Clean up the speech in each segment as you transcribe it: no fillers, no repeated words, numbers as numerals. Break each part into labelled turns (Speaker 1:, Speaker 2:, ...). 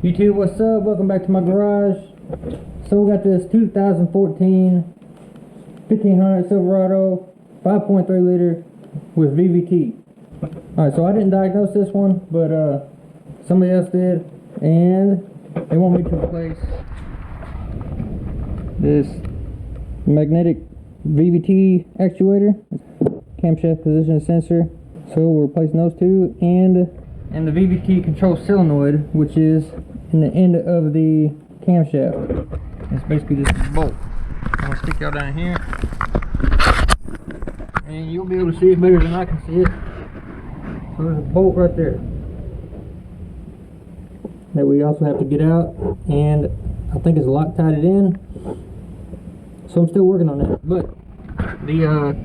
Speaker 1: YouTube, what's up? Welcome back to my garage. So we got this 2014 1500 Silverado 5.3 liter with VVT. Alright, so I didn't diagnose this one, but somebody else did, and they want me to replace this magnetic VVT actuator, camshaft position sensor. So we're replacing those two, and the VVT control solenoid, which is in the end of the camshaft. It's basically just a bolt. I'm gonna stick y'all down here, and you'll be able to see it better than I can see it. So there's a bolt right there that we also have to get out, and I think it's Loctited in. So I'm still working on that. But the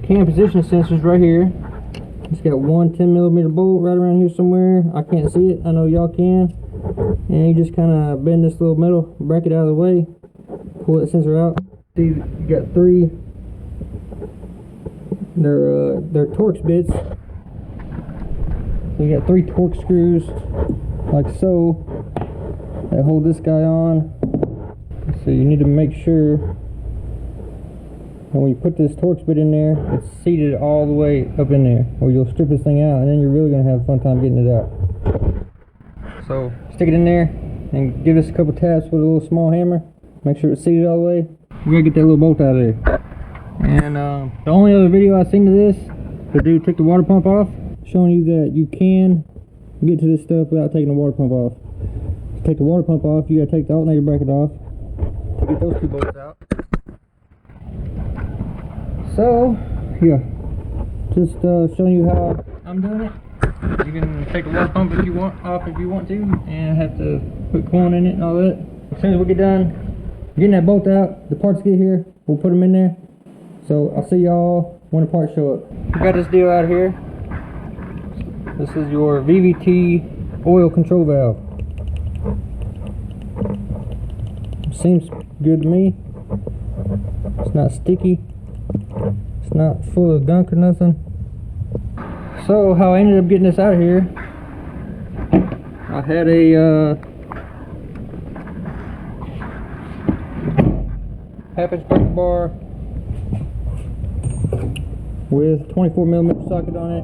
Speaker 1: cam position sensor's right here. It's got one 10mm bolt right around here somewhere. I can't see it. I know y'all can. And you just kind of bend this little metal bracket out of the way, pull that sensor out. See, you got three. They're Torx bits. So you got three Torx screws, like so, that hold this guy on. So you need to make sure, and when you put this Torx bit in there, it's seated all the way up in there, or you'll strip this thing out, and then you're really going to have a fun time getting it out. So stick it in there, and give this a couple taps with a little small hammer. Make sure it's seated all the way. We're going to get that little bolt out of there. And the only other video I've seen of this, the dude took the water pump off, showing you that you can get to this stuff without taking the water pump off. To take the water pump off, you got to take the alternator bracket off to get those two bolts out. So, yeah, just showing you how I'm doing it. You can take the water pump if you want off if you want to, and have to put corn in it and all that. As soon as we get done getting that bolt out, the parts get here, we'll put them in there. So I'll see y'all when the parts show up. We got this deal out here. This is your VVT oil control valve. Seems good to me. It's not sticky. It's not full of gunk or nothing. So how I ended up getting this out of here, I had a half-inch breaker bar with 24mm socket on it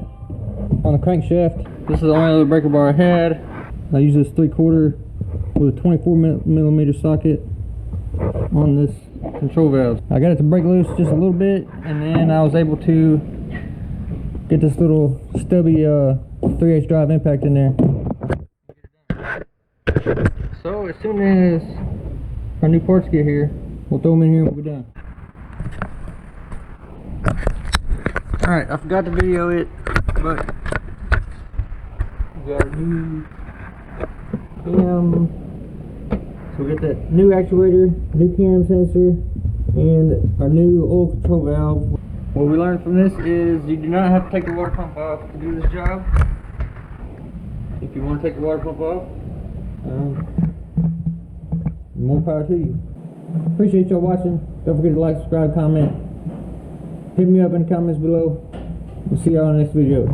Speaker 1: on the crankshaft. This is the only other breaker bar I had. I use this 3/4 with a 24mm socket on this control valve. I got it to break loose just a little bit, and then I was able to get this little stubby 3/8 drive impact in there. So as soon as our new parts get here, we'll throw them in here and we'll be done. Alright, I forgot to video it, but we got a new cam. So we got that new actuator, new cam sensor, and our new oil control valve. What we learned from this is you do not have to take the water pump off to do this job. If you want to take the water pump off, more power to you. Appreciate y'all watching. Don't forget to like, subscribe, comment. Hit me up in the comments below. We'll see y'all in the next video.